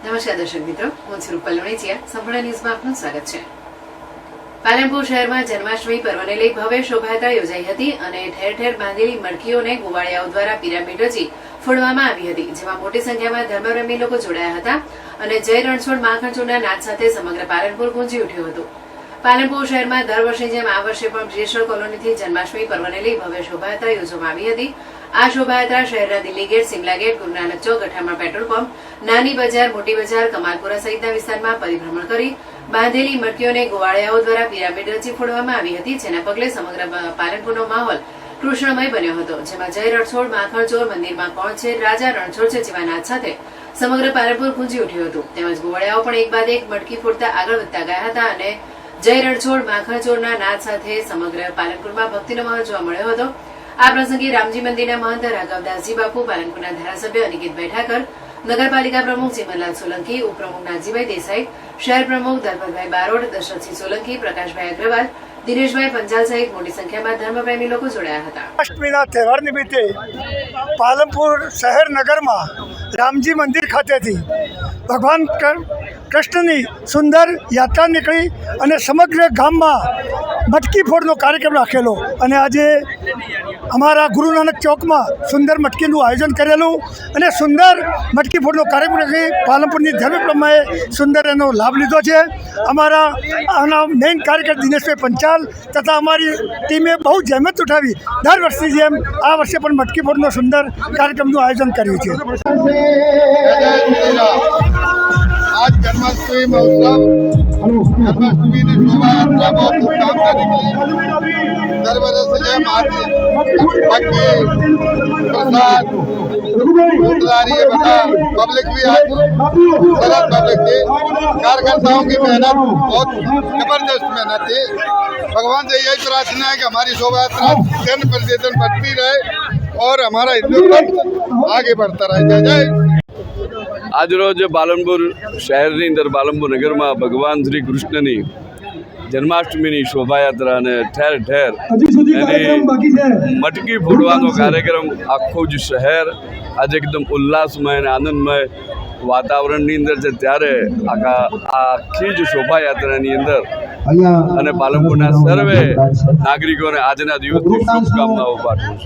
નમસ્કાર દર્શક મિત્રો, હું છું રૂપલ વણેચિયા. સંપૂર્ણ ન્યૂઝમાં આપનું સ્વાગત છે. પાલનપુર શહેરમાં જન્માષ્ટમી પર્વને લઈ ભવ્ય શોભાયાત્રા યોજાઈ હતી અને ઠેર ઠેર બાંધેલી મટકીઓને ગોવાળિયાઓ દ્વારા પિરામિડ રચી ફોડવામાં આવી હતી, જેમાં મોટી સંખ્યામાં ધર્મપ્રેમી લોકો જોડાયા હતા અને જય રણછોડ માખણચોરના નાદ સાથે સમગ્ર પાલનપુર ગુંજી ઉઠ્યું હતું. પાલનપુર શહેરમાં દર વર્ષની જેમ આ વર્ષે પણ બ્રિજેશ્વર કોલોનીથી જન્માષ્ટમી પર્વને લઈ ભવ્ય શોભાયાત્રા યોજવામાં આવી હતી. આ શોભાયાત્રા શહેરના દિલ્હી ગેટ, સિમલા ગેટ, ગુરુ નાનક ચોક, ગઠામણ પેટ્રોલ પંપ, નાની બજાર, મોટી બજાર, કમાલપુરા સહિતના વિસ્તારમાં પરિભ્રમણ કરી બાંધેલી મટકીઓને ગોવાળિયાઓ દ્વારા પિરામિડ રચી ફોડવામાં આવી હતી, જેના પગલે સમગ્ર પાલનપુરનો માહોલ કૃષ્ણમય બન્યો હતો, જેમાં જય રણછોડ માખણચોર, મંદિરમાં કોણ છે, રાજા રણછોડ છે જેવા નાદ સાથે સમગ્ર પાલનપુર ગુંજી ઉઠ્યું હતું. તેમજ ગોવાળિયાઓ પણ એક બાદ એક મટકી ફોડતા આગળ વધતા ગયા હતા અને જય રણછોડ માખણચોરના નાદ સાથે સમગ્ર પાલનપુરમાં ભક્તિનો માહોલ જોવા મળ્યો હતો. આ પ્રસંગે રામજી મંદિરના મહંત રાઘવદાસજી બાપુ, પાલનપુરના ધારાસભ્ય અનિકેતભાઈ ઠાકર, નગરપાલિકા પ્રમુખ ચિમનલાલ સોલંકી, ઉપપ્રમુખ નાથજીભાઈ દેસાઈ, શહેર પ્રમુખ ધર્મભાઈ બારોટ, દશરથસિંહ સોલંકી, પ્રકાશભાઈ અગ્રવાલ, દિનેશભાઈ પંચાલ સહિત મોટી સંખ્યામાં ધર્મપ્રેમી લોકો જોડાયા હતા. અષ્ટમીના તહેવાર નિમિત્તે પાલનપુર શહેર નગરમાં રામજી મંદિર ખાતેથી ભગવાન કૃષ્ણની સુંદર યાત્રા નીકળી અને સમગ્ર ગામમાં મટકી ફોડનો કાર્યક્રમ રાખેલો અને આજે અમારા ગુરુ નાનક ચોકમાં સુંદર મટકીનું આયોજન કરેલું અને સુંદર મટકી ફોડનો કાર્યક્રમ રાખી પાલનપુરની ધર્મપ્રમાએ સુંદર એનો લાભ લીધો છે. અમારા આના મેઇન કાર્યકર દિનેશભાઈ પંચાલ તથા અમારી ટીમે બહુ જહેમત ઉઠાવી દર વર્ષની જેમ આ વર્ષે પણ મટકી ફોડનો સુંદર કાર્યક્રમનું આયોજન કર્યું છે. आज जन्माष्टमी महोत्सव जन्माष्टमी ने शोभा यात्रा बहुत धूमधाम से निकली. दर बरस जैम आती बाकी प्रसाद गुरुद्वारी बता पब्लिक भी आज सरल पब्लिक थी. कार्यकर्ताओं की मेहनत बहुत जबरदस्त मेहनत थी. भगवान से यही प्रार्थना है कि हमारी शोभा यात्रा दिन प्रतिदिन बढ़ती रहे और हमारा हिंदू धर्म आगे बढ़ता रहे. जय जय. આજરોજ પાલનપુર શહેરની અંદર પાલનપુર નગરમાં ભગવાન શ્રી કૃષ્ણની જન્માષ્ટમીની શોભાયાત્રા અને ઠેર ઠેર એની મટકી ફોડવાનો કાર્યક્રમ આખું જ શહેર આજે એકદમ ઉલ્લાસમય અને આનંદમય વાતાવરણની અંદર છે. ત્યારે આખી જ શોભાયાત્રાની અંદર અને પાલનપુરના સર્વે નાગરિકોને આજના દિવસની શુભકામનાઓ પાઠવું છું.